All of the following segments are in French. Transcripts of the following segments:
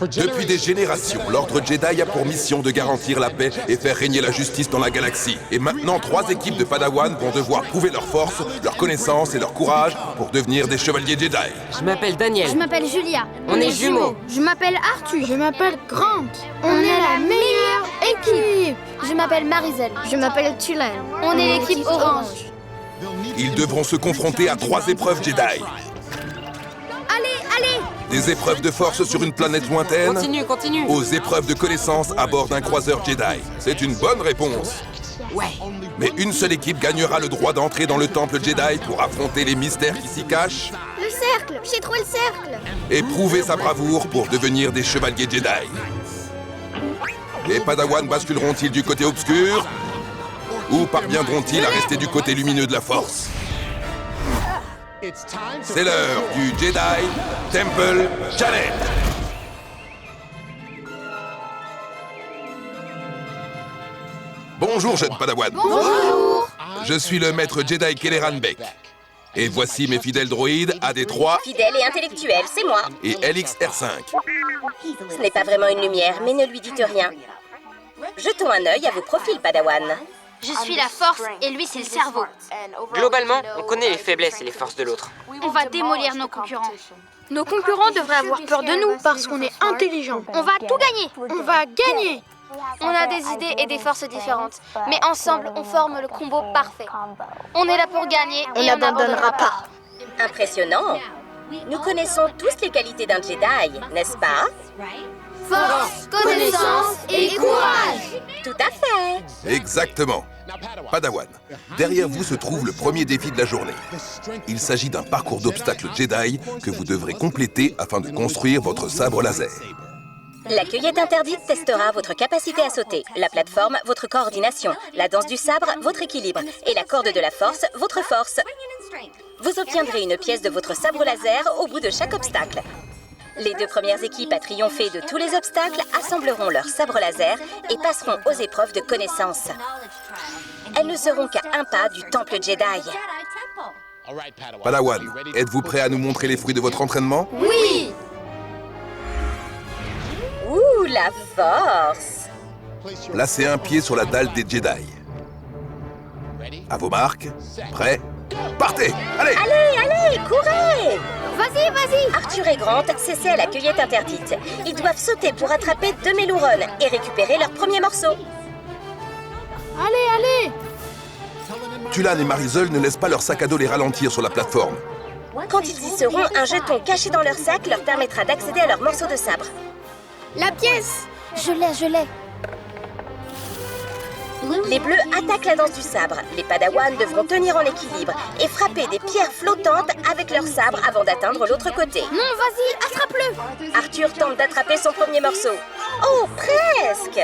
Depuis des générations, l'Ordre Jedi a pour mission de garantir la paix et faire régner la justice dans la galaxie. Et maintenant, 3 équipes de Padawan vont devoir prouver leur force, leur connaissance et leur courage pour devenir des chevaliers Jedi. Je m'appelle Daniel. Je m'appelle Julia. On est jumeaux. Je m'appelle Arthur. Je m'appelle Grant. On est la meilleure équipe. Je m'appelle Marisol. Je m'appelle Tulane. On est l'équipe orange. Ils devront se confronter à 3 épreuves Jedi. Allez. Des épreuves de force sur une planète lointaine, Continue. aux épreuves de connaissance à bord d'un croiseur Jedi. C'est une bonne réponse. Ouais. Mais une seule équipe gagnera le droit d'entrer dans le temple Jedi pour affronter les mystères qui s'y cachent Le cercle. J'ai trouvé le cercle. et prouver sa bravoure pour devenir des chevaliers Jedi. Les Padawans basculeront-ils du côté obscur ou parviendront-ils à rester du côté lumineux de la Force? C'est l'heure du Jedi Temple Challenge. Bonjour, jeune Padawan. Bonjour. Je suis le maître Jedi Kelleran Beck. Et voici mes fidèles droïdes AD3 Fidèle et intellectuel, c'est moi. et LX-R5. Ce n'est pas vraiment une lumière, mais ne lui dites rien. Jetons un œil à vos profils, Padawan. Je suis la force et lui c'est le cerveau. Globalement, on connaît les faiblesses et les forces de l'autre. On va démolir nos concurrents. Nos concurrents devraient avoir peur de nous parce qu'on est intelligents. On va tout gagner. On va gagner. On a des idées et des forces différentes, mais ensemble on forme le combo parfait. On est là pour gagner et on n'abandonnera pas. Impressionnant. Nous connaissons tous les qualités d'un Jedi, n'est-ce pas? Force, connaissance et courage. Tout à fait. Exactement. Padawan, derrière vous se trouve le premier défi de la journée. Il s'agit d'un parcours d'obstacles Jedi que vous devrez compléter afin de construire votre sabre laser. La cueillette interdite testera votre capacité à sauter, la plateforme, votre coordination, la danse du sabre, votre équilibre, et la corde de la force, votre force. Vous obtiendrez une pièce de votre sabre laser au bout de chaque obstacle. Les 2 premières équipes à triompher de tous les obstacles assembleront leur sabre laser et passeront aux épreuves de connaissance. Elles ne seront qu'à un pas du temple Jedi. Padawan, êtes-vous prêt à nous montrer les fruits de votre entraînement? Oui. Ouh, la force! Placez un pied sur la dalle des Jedi. À vos marques, prêts, partez! Allez! Allez, courez! Vas-y. Arthur et Grant s'essaient à la cueillette interdite. Ils doivent sauter pour attraper 2 Meluron et récupérer leur premier morceau. Allez. Tulane et Marisol ne laissent pas leur sac à dos les ralentir sur la plateforme. Quand ils y seront, un jeton caché dans leur sac leur permettra d'accéder à leur morceau de sabre. La pièce. Je l'ai. Les bleus attaquent la danse du sabre. Les Padawans devront tenir en équilibre et frapper des pierres flottantes avec leur sabre avant d'atteindre l'autre côté. Non, vas-y, attrape-le. Arthur tente d'attraper son premier morceau. Oh, presque!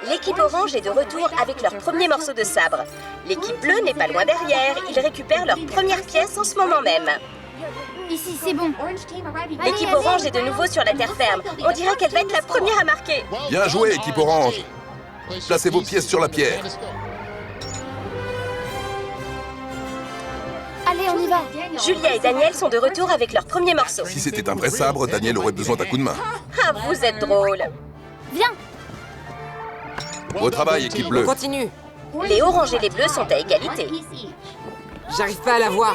L'équipe orange est de retour avec leur premier morceau de sabre. L'équipe bleue n'est pas loin derrière. Ils récupèrent leur première pièce en ce moment même. Ici, c'est bon. L'équipe orange est de nouveau sur la terre ferme. On dirait qu'elle va être la première à marquer. Bien joué, équipe orange! Placez vos pièces sur la pierre. Allez, on y va. Julia et Daniel sont de retour avec leur premier morceau. Si c'était un vrai sabre, Daniel aurait besoin d'un coup de main. Ah, vous êtes drôle. Viens. Au travail, équipe bleue. Continue. Les oranges et les bleus sont à égalité. J'arrive pas à la voir.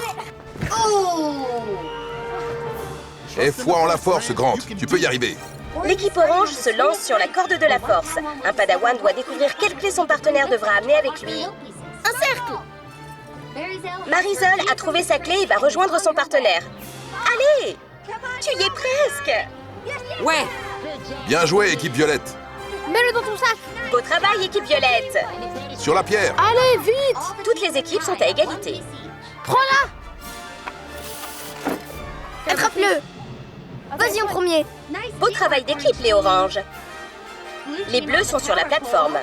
Aie foi en la force, Grant. Tu peux y arriver. L'équipe orange se lance sur la corde de la force. Un Padawan doit découvrir quelle clé son partenaire devra amener avec lui. Un cercle. Marisol a trouvé sa clé et va rejoindre son partenaire. Allez! Tu y es presque! Ouais. Bien joué, équipe violette. Mets-le dans ton sac. Beau travail, équipe violette! Sur la pierre. Allez, vite. Toutes les équipes sont à égalité. Prends-la. Attrape-le. Vas-y en premier. Beau travail d'équipe, les oranges. Les bleus sont sur la plateforme.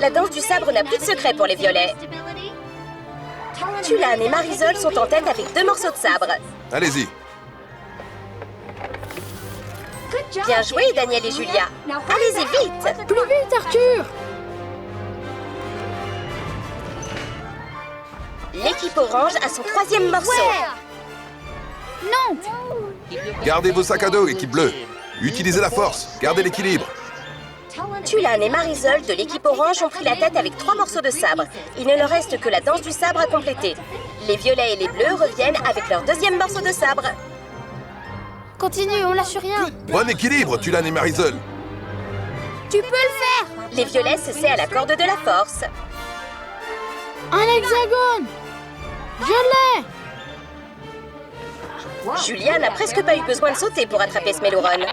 La danse du sabre n'a plus de secret pour les violets. Tulane et Marisol sont en tête avec 2 morceaux de sabre. Allez-y. Bien joué, Daniel et Julia. Allez-y vite! Plus vite, Arthur. L'équipe orange a son 3e morceau. Non. Gardez vos sacs à dos, équipe bleue. Utilisez la force, gardez l'équilibre. Tulane et Marisol de l'équipe orange ont pris la tête avec 3 morceaux de sabre. Il ne leur reste que la danse du sabre à compléter. Les violets et les bleus reviennent avec leur 2e morceau de sabre. Continue, on lâche rien. Bon équilibre, Tulane et Marisol. Tu peux le faire. Les violets s'essaient à la corde de la force. Un hexagone. Je l'ai. Julia n'a presque pas eu besoin de sauter pour attraper Sméloron.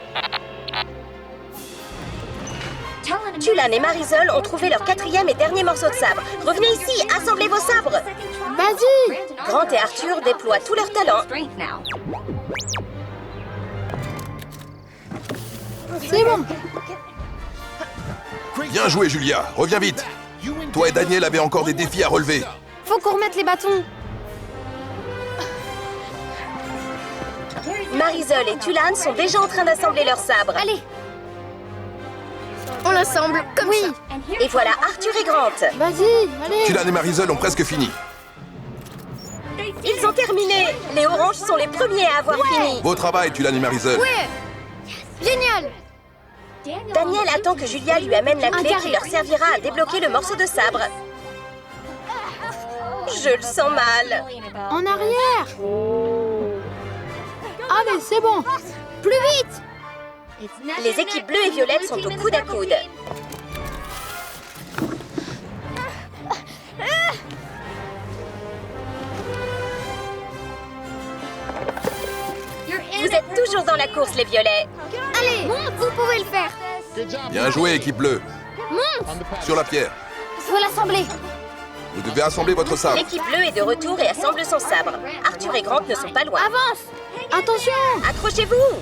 Tulane et Marisol ont trouvé leur 4e et dernier morceau de sabre. Revenez ici, assemblez vos sabres. Vas-y. Grant et Arthur déploient tout leur talent. C'est bon. Bien joué, Julia. Reviens vite. Toi et Daniel avez encore des défis à relever. Faut qu'on remette les bâtons. Marisol et Tulane sont déjà en train d'assembler leurs sabres. Allez. On l'assemble comme ça. Et voilà Arthur et Grant. Vas-y, allez. Tulane et Marisol ont presque fini. Ils ont terminé. Les oranges sont les premiers à avoir fini. Beau travail, Tulane et Marisol. Ouais. Génial. Daniel attend que Julia lui amène la clé qui leur servira à débloquer le morceau de sabre. Je le sens mal. En arrière. Allez, c'est bon. Plus vite. Les équipes bleues et violettes sont au coude à coude. Vous êtes toujours dans la course, les violets. Allez, vous pouvez le faire. Bien joué, équipe bleue. Sur la pierre. Faut l'assembler. Vous devez assembler votre sabre. L'équipe bleue est de retour et assemble son sabre. Arthur et Grant ne sont pas loin. Avance. Attention. Accrochez-vous.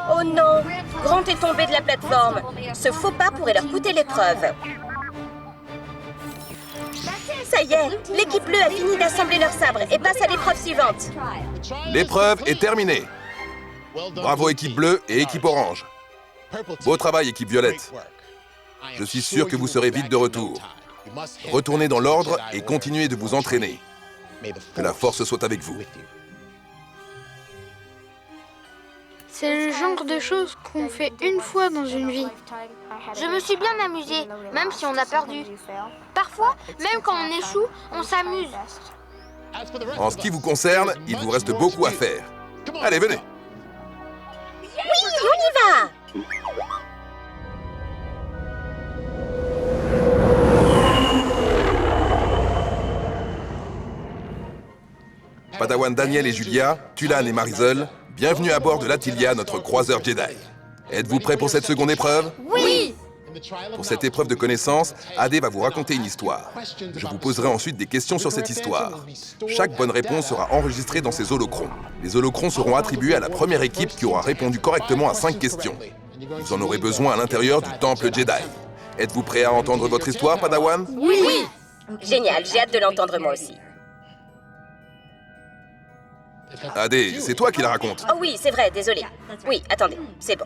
Oh non, Grant est tombé de la plateforme. Ce faux pas pourrait leur coûter l'épreuve. Ça y est, l'équipe bleue a fini d'assembler leur sabre et passe à l'épreuve suivante. L'épreuve est terminée. Bravo, équipe bleue et équipe orange. Beau travail, équipe violette. Je suis sûr que vous serez vite de retour. Retournez dans l'ordre et continuez de vous entraîner. Que la force soit avec vous. C'est le genre de choses qu'on fait une fois dans une vie. Je me suis bien amusée, même si on a perdu. Parfois, même quand on échoue, on s'amuse. En ce qui vous concerne, il vous reste beaucoup à faire. Allez, venez. Oui, on y va. Padawan Daniel et Julia, Tulane et Marisol, bienvenue à bord de l'Attilia, notre croiseur Jedi. Êtes-vous prêts pour cette seconde épreuve? Oui. Pour cette épreuve de connaissance, Adé va vous raconter une histoire. Je vous poserai ensuite des questions sur cette histoire. Chaque bonne réponse sera enregistrée dans ces holocrons. Les holocrons seront attribués à la première équipe qui aura répondu correctement à 5 questions. Vous en aurez besoin à l'intérieur du temple Jedi. Êtes-vous prêts à entendre votre histoire, Padawan? Oui. Génial, j'ai hâte de l'entendre moi aussi. Adé, c'est toi qui la raconte. Oh oui, c'est vrai, désolé. Oui, attendez, c'est bon.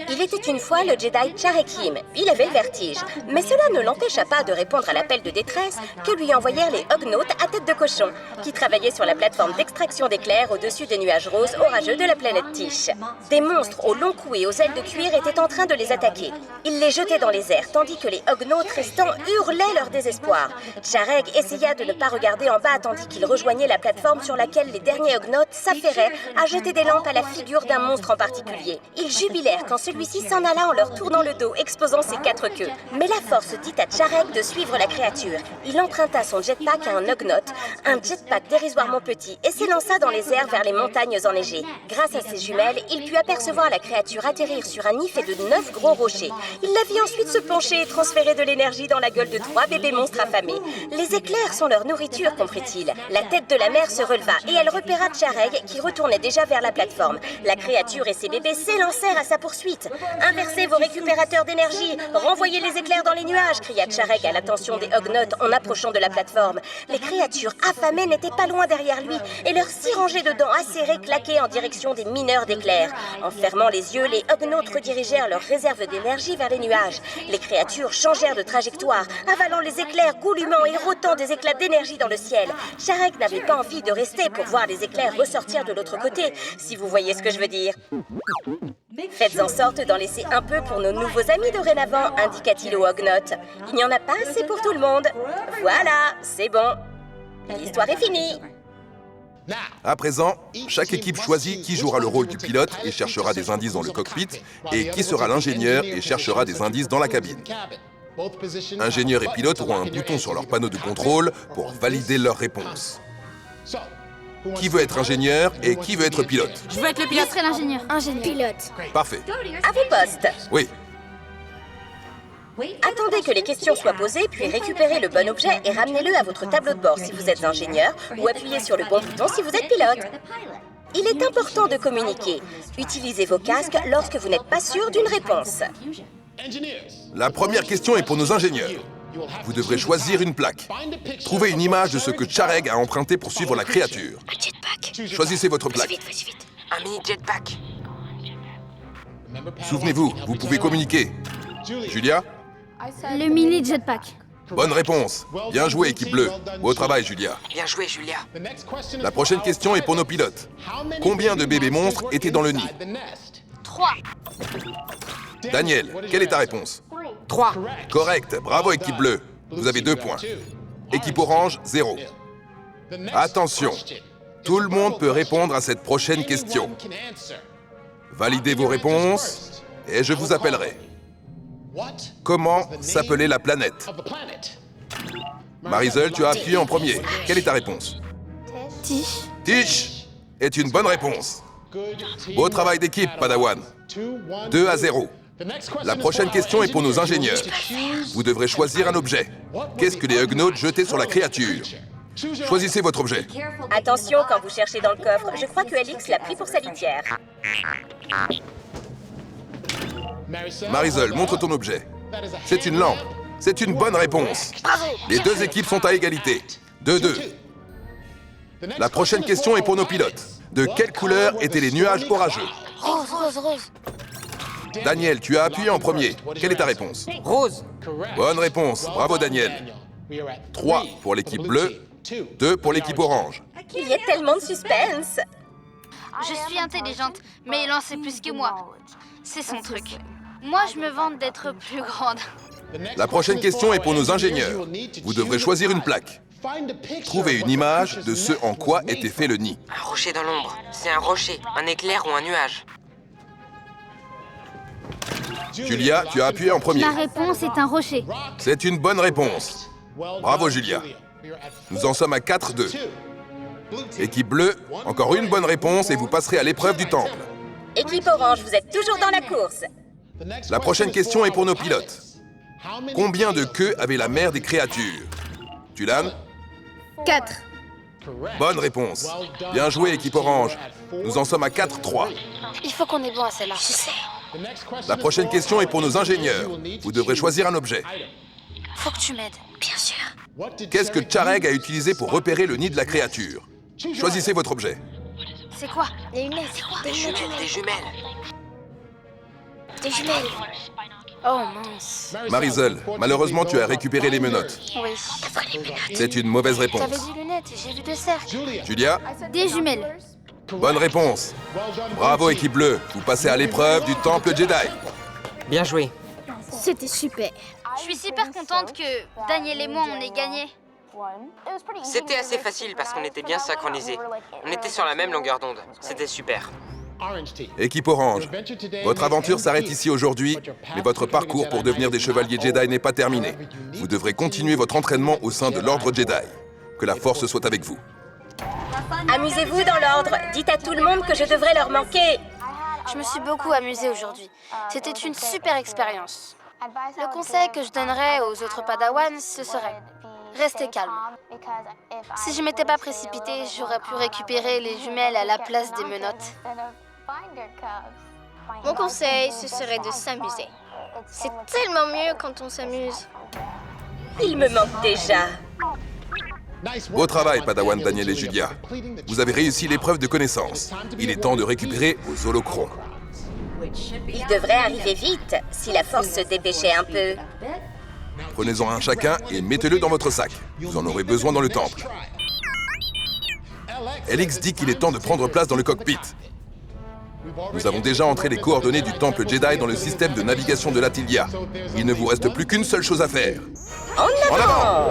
Il était une fois le Jedi Tjarekim. Il avait le vertige. Mais cela ne l'empêcha pas de répondre à l'appel de détresse que lui envoyèrent les Hognautes à tête de cochon, qui travaillaient sur la plateforme d'extraction d'éclairs au-dessus des nuages roses orageux de la planète Tish. Des monstres aux longs coups et aux ailes de cuir étaient en train de les attaquer. Ils les jetaient dans les airs, tandis que les Hognautes restants hurlaient leur désespoir. Tjareg essaya de ne pas regarder en bas tandis qu'il rejoignait la plateforme sur laquelle les derniers Hognautes s'affairaient à jeter des lampes à la figure d'un monstre en particulier. Ils jubilèrent quand celui-ci s'en alla en leur tournant le dos, exposant ses 4 queues. Mais la force dit à Tjareg de suivre la créature. Il emprunta son jetpack à un Hognaute, un jetpack dérisoirement petit, et s'élança dans les airs vers les montagnes enneigées. Grâce à ses jumelles, il put apercevoir la créature atterrir sur un nid fait de 9 gros rochers. Il la vit ensuite se pencher et transférer de l'énergie dans la gueule de 3 bébés monstres affamés. Les éclairs sont leur nourriture, comprit-il. La tête de la mère se releva et elle repéra Tjareg qui retournait déjà vers la plateforme. La créature et ses bébés s'élancèrent à sa poursuite suite. Inversez vos récupérateurs d'énergie. Renvoyez les éclairs dans les nuages, cria Tcharek à l'attention des Hugnots en approchant de la plateforme. Les créatures affamées n'étaient pas loin derrière lui et leurs 6 rangées de dents acérées claquaient en direction des mineurs d'éclairs. En fermant les yeux, les Hugnots redirigèrent leurs réserves d'énergie vers les nuages. Les créatures changèrent de trajectoire, avalant les éclairs goulûment et rotant des éclats d'énergie dans le ciel. Tcharek n'avait pas envie de rester pour voir les éclairs ressortir de l'autre côté, si vous voyez ce que je veux dire. Faites en sorte d'en laisser un peu pour nos nouveaux amis dorénavant, indiqua-t-il au Hugnot. Il n'y en a pas assez pour tout le monde. Voilà, c'est bon. L'histoire est finie. À présent, chaque équipe choisit qui jouera le rôle du pilote et cherchera des indices dans le cockpit, et qui sera l'ingénieur et cherchera des indices dans la cabine. Ingénieur et pilote auront un bouton sur leur panneau de contrôle pour valider leurs réponses. Qui veut être ingénieur et qui veut être pilote? Je veux être le pilote. Je serai l'ingénieur. Ingénieur. Pilote. Parfait. À vos postes. Oui. Attendez que les questions soient posées, puis récupérez le bon objet et ramenez-le à votre tableau de bord si vous êtes ingénieur, ou appuyez sur le bon bouton si vous êtes pilote. Il est important de communiquer. Utilisez vos casques lorsque vous n'êtes pas sûr d'une réponse. La première question est pour nos ingénieurs. Vous devrez choisir une plaque. Trouvez une image de ce que Tcharek a emprunté pour suivre la créature. Un jetpack. Choisissez votre plaque. Vas-y vite. Un mini jetpack. Souvenez-vous, vous pouvez communiquer. Julia? Le mini jetpack. Bonne réponse. Bien joué, équipe bleue. Beau travail, Julia. Bien joué, Julia. La prochaine question est pour nos pilotes. Combien de bébés monstres étaient dans le nid? 3. Daniel, quelle est ta réponse? 3. Correct. Bravo, équipe bleue. Vous avez 2 points. Équipe orange, 0. Attention. Tout le monde peut répondre à cette prochaine question. Validez vos réponses et je vous appellerai. Comment s'appelait la planète? Marisol, tu as appuyé en premier. Quelle est ta réponse? Tish. Tish est une bonne réponse. Beau travail d'équipe, Padawan. 2-0. La prochaine question est pour nos ingénieurs. Vous devrez choisir un objet. Qu'est-ce que les Hugnots jetaient sur la créature? Choisissez votre objet. Attention quand vous cherchez dans le coffre. Je crois que Alix l'a pris pour sa litière. Marisol, montre ton objet. C'est une lampe. C'est une bonne réponse. Les 2 équipes sont à égalité. 2-2. La prochaine question est pour nos pilotes. De quelle couleur étaient les nuages orageux? Rose. Daniel, tu as appuyé en premier. Quelle est ta réponse? Rose. Bonne réponse. Bravo, Daniel. 3 pour l'équipe bleue, 2 pour l'équipe orange. Il y a tellement de suspense. Je suis intelligente, mais il en sait plus que moi. C'est son truc. Moi, je me vante d'être plus grande. La prochaine question est pour nos ingénieurs. Vous devrez choisir une plaque. Trouvez une image de ce en quoi était fait le nid. Un rocher dans l'ombre. C'est un rocher, un éclair ou un nuage. Julia, tu as appuyé en premier. Ma réponse est un rocher. C'est une bonne réponse. Bravo, Julia. Nous en sommes à 4-2. Équipe bleue, encore une bonne réponse et vous passerez à l'épreuve du temple. Équipe orange, vous êtes toujours dans la course. La prochaine question est pour nos pilotes. Combien de queues avait la mère des créatures? Tulane? 4. Bonne réponse. Bien joué, équipe orange. Nous en sommes à 4-3. Il faut qu'on est bon à celle-là. Je sais. La prochaine question est pour nos ingénieurs. Vous devrez choisir un objet. Faut que tu m'aides. Bien sûr. Qu'est-ce que Tcharek a utilisé pour repérer le nid de la créature? Choisissez votre objet. C'est quoi? Des lunettes. C'est quoi? Des jumelles, des jumelles. Des jumelles. Oh mince. Marisol, malheureusement, tu as récupéré les menottes. Oui. C'est une mauvaise J'avais réponse. dit lunettes et j'ai vu 2 cercles. Julia? Des jumelles. Bonne réponse. Bravo, équipe bleue. Vous passez à l'épreuve du temple Jedi. Bien joué. C'était super. Je suis super contente que Daniel et moi on ait gagné. C'était assez facile parce qu'on était bien synchronisés. On était sur la même longueur d'onde. C'était super. Équipe orange, votre aventure s'arrête ici aujourd'hui, mais votre parcours pour devenir des chevaliers Jedi n'est pas terminé. Vous devrez continuer votre entraînement au sein de l'ordre Jedi. Que la force soit avec vous. Amusez-vous dans l'ordre. Dites à tout le monde que je devrais leur manquer. Je me suis beaucoup amusée aujourd'hui. C'était une super expérience. Le conseil que je donnerais aux autres Padawans, ce serait restez calme. Si je m'étais pas précipitée, j'aurais pu récupérer les jumelles à la place des menottes. Mon conseil, ce serait de s'amuser. C'est tellement mieux quand on s'amuse. Il me manque déjà. Beau travail, Padawan Daniel et Julia. Vous avez réussi l'épreuve de connaissance. Il est temps de récupérer vos holocrons. Il devrait arriver vite, si la force se dépêchait un peu. Prenez-en un chacun et mettez-le dans votre sac. Vous en aurez besoin dans le temple. LX dit qu'il est temps de prendre place dans le cockpit. Nous avons déjà entré les coordonnées du temple Jedi dans le système de navigation de l'Attilia. Il ne vous reste plus qu'une seule chose à faire. En avant!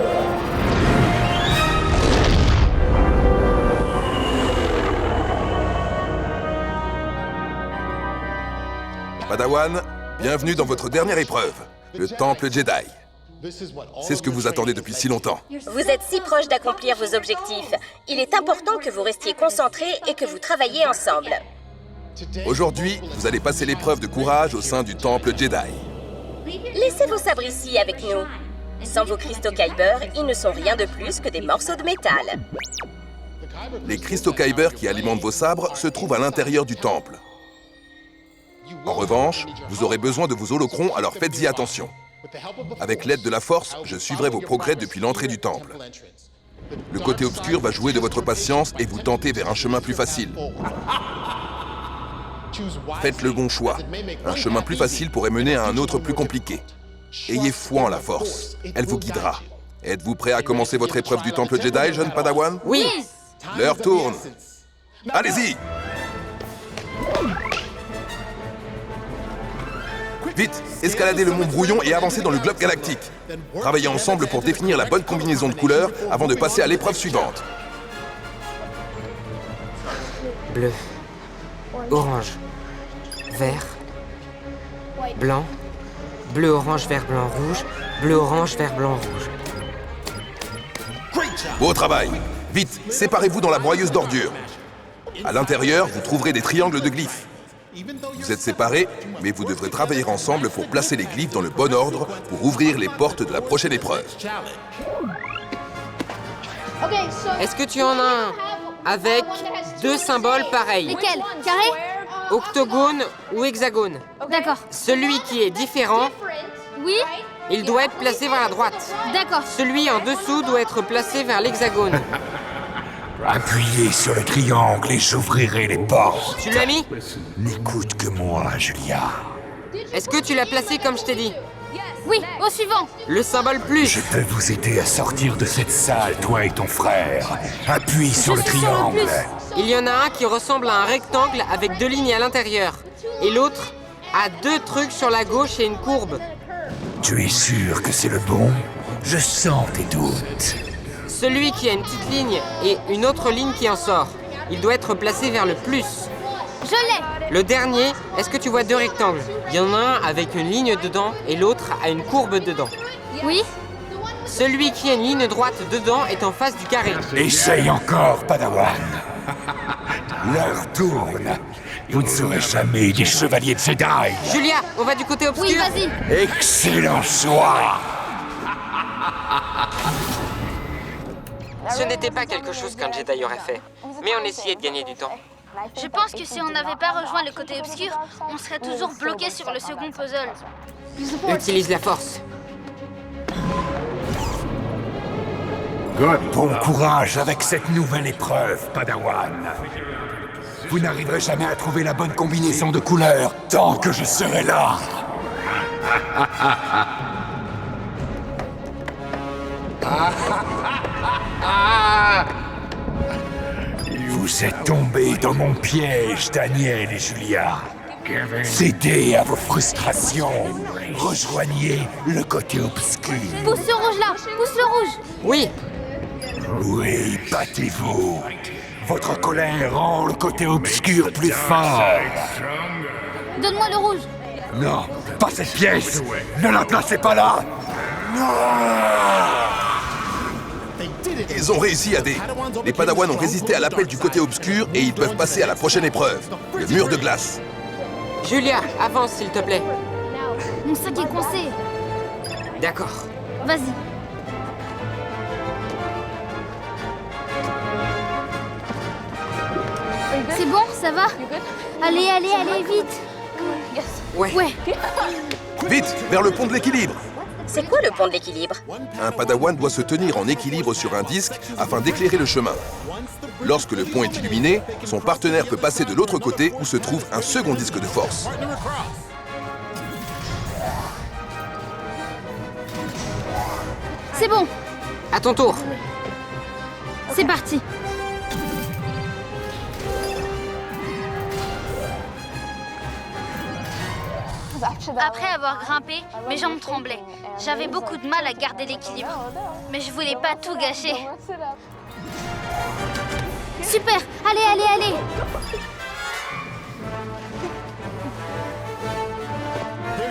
Padawan, bienvenue dans votre dernière épreuve, le temple Jedi. C'est ce que vous attendez depuis si longtemps. Vous êtes si proche d'accomplir vos objectifs. Il est important que vous restiez concentrés et que vous travailliez ensemble. Aujourd'hui, vous allez passer l'épreuve de courage au sein du temple Jedi. Laissez vos sabres ici avec nous. Sans vos cristaux Kyber, ils ne sont rien de plus que des morceaux de métal. Les cristaux Kyber qui alimentent vos sabres se trouvent à l'intérieur du temple. En revanche, vous aurez besoin de vos holocrons, alors faites-y attention. Avec l'aide de la Force, je suivrai vos progrès depuis l'entrée du temple. Le côté obscur va jouer de votre patience et vous tenter vers un chemin plus facile. Faites le bon choix. Un chemin plus facile pourrait mener à un autre plus compliqué. Ayez foi en la Force. Elle vous guidera. Êtes-vous prêt à commencer votre épreuve du temple Jedi, jeune Padawan? Oui! L'heure tourne. Allez-y! Vite, escaladez le mont Brouillon et avancez dans le globe galactique. Travaillez ensemble pour définir la bonne combinaison de couleurs avant de passer à l'épreuve suivante. Bleu, orange, vert, blanc, bleu, orange, vert, blanc, rouge, bleu, orange, vert, blanc, rouge. Beau travail. Vite, séparez-vous dans la broyeuse d'ordures. À l'intérieur, vous trouverez des triangles de glyphes. Vous êtes séparés, mais vous devrez travailler ensemble pour placer les glyphes dans le bon ordre pour ouvrir les portes de la prochaine épreuve. Est-ce que tu en as un avec deux symboles pareils? Lesquels? Carré? Octogone ou hexagone? D'accord. Celui qui est différent, Oui? il doit être placé vers la droite. D'accord. Celui en dessous doit être placé vers l'hexagone. Appuyez sur le triangle et j'ouvrirai les portes. Tu l'as mis? N'écoute que moi, Julia. Est-ce que tu l'as placé comme je t'ai dit? Oui, au suivant. Le symbole plus. Je peux vous aider à sortir de cette salle, toi et ton frère. Appuie sur le suis sur le triangle. plus. Il y en a un qui ressemble à un rectangle avec deux lignes à l'intérieur. Et l'autre a deux trucs sur la gauche et une courbe. Tu es sûr que c'est le bon? Je sens tes doutes. Celui qui a une petite ligne et une autre ligne qui en sort. Il doit être placé vers le plus. Je l'ai. Le dernier, est-ce que tu vois deux rectangles? Il y en a un avec une ligne dedans et l'autre a une courbe dedans. Oui? Celui qui a une ligne droite dedans est en face du carré. Essaye encore, Padawan. L'heure tourne. Vous ne serez jamais des chevaliers de Jedi. Julia, on va du côté obscur? Oui, vas-y. Excellent choix. Ce n'était pas quelque chose qu'un Jedi aurait fait, mais on essayait de gagner du temps. Je pense que si on n'avait pas rejoint le côté obscur, on serait toujours bloqué sur le second puzzle. Utilise la force. Bon courage avec cette nouvelle épreuve, Padawan. Vous n'arriverez jamais à trouver la bonne combinaison de couleurs tant que je serai là. Vous êtes tombés dans mon piège, Daniel et Julia. Cédez à vos frustrations. Rejoignez le côté obscur. Pousse le rouge là. Pousse le rouge. Oui, Oui, battez-vous. Votre colère rend le côté obscur plus fort. Donne-moi le rouge. Non, pas cette pièce. Ne la placez pas là. Non. Ils ont réussi à Les Padawans ont résisté à l'appel du côté obscur et ils peuvent passer à la prochaine épreuve, le mur de glace. Julia, avance s'il te plaît. Mon sac est coincé. D'accord. Vas-y. C'est bon, ça va? Allez, allez, allez, vite. Ouais. Vite, vers le pont de l'équilibre. C'est quoi le pont de l'équilibre? Un padawan doit se tenir en équilibre sur un disque afin d'éclairer le chemin. Lorsque le pont est illuminé, son partenaire peut passer de l'autre côté où se trouve un second disque de force. C'est bon, À ton tour. c'est parti. Après avoir grimpé, mes jambes tremblaient. J'avais beaucoup de mal à garder l'équilibre. Mais je voulais pas tout gâcher. Super! Allez, allez, allez!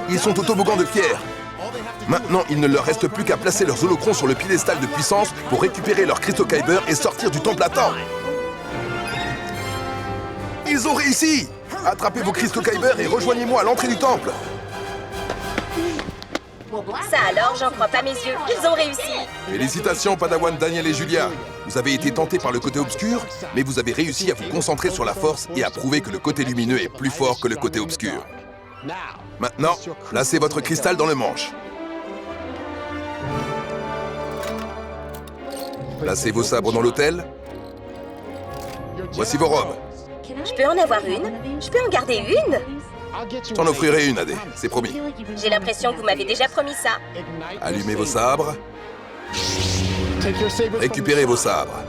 Ils sont au toboggan de pierre. Maintenant, il ne leur reste plus qu'à placer leurs holocrons sur le piédestal de puissance pour récupérer leur cristaux Kyber et sortir du temple à temps. Ils ont réussi! Attrapez vos cristaux Kyber et rejoignez-moi à l'entrée du temple. Ça alors, j'en crois pas mes yeux. Ils ont réussi. Félicitations, Padawan Daniel et Julia. Vous avez été tentés par le côté obscur, mais vous avez réussi à vous concentrer sur la force et à prouver que le côté lumineux est plus fort que le côté obscur. Maintenant, placez votre cristal dans le manche. Placez vos sabres dans l'autel. Voici vos robes. Je peux en avoir une? Je peux en garder une? J'en offrirai une, Adé, c'est promis. J'ai l'impression que vous m'avez déjà promis ça. Allumez vos sabres. Récupérez vos sabres.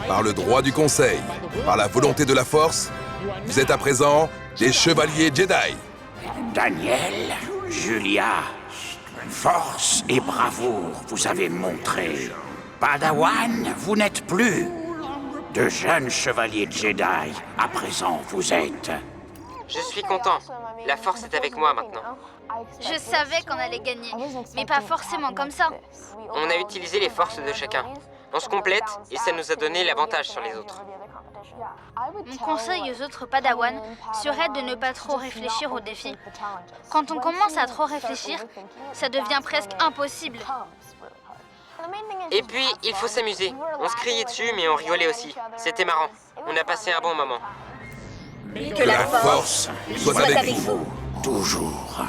Par le droit du Conseil, par la volonté de la Force, vous êtes à présent des chevaliers Jedi. Daniel, Julia, force et bravoure vous avez montré. Padawan, vous n'êtes plus. De jeunes chevaliers Jedi, à présent vous êtes. Je suis content. La force est avec moi maintenant. Je savais qu'on allait gagner, mais pas forcément comme ça. On a utilisé les forces de chacun. On se complète et ça nous a donné l'avantage sur les autres. Mon conseil aux autres Padawan serait de ne pas trop réfléchir aux défis. Quand on commence à trop réfléchir, ça devient presque impossible. Et puis, il faut s'amuser. On se criait dessus, mais on rigolait aussi. C'était marrant. On a passé un bon moment. Que la force soit avec vous. Toujours.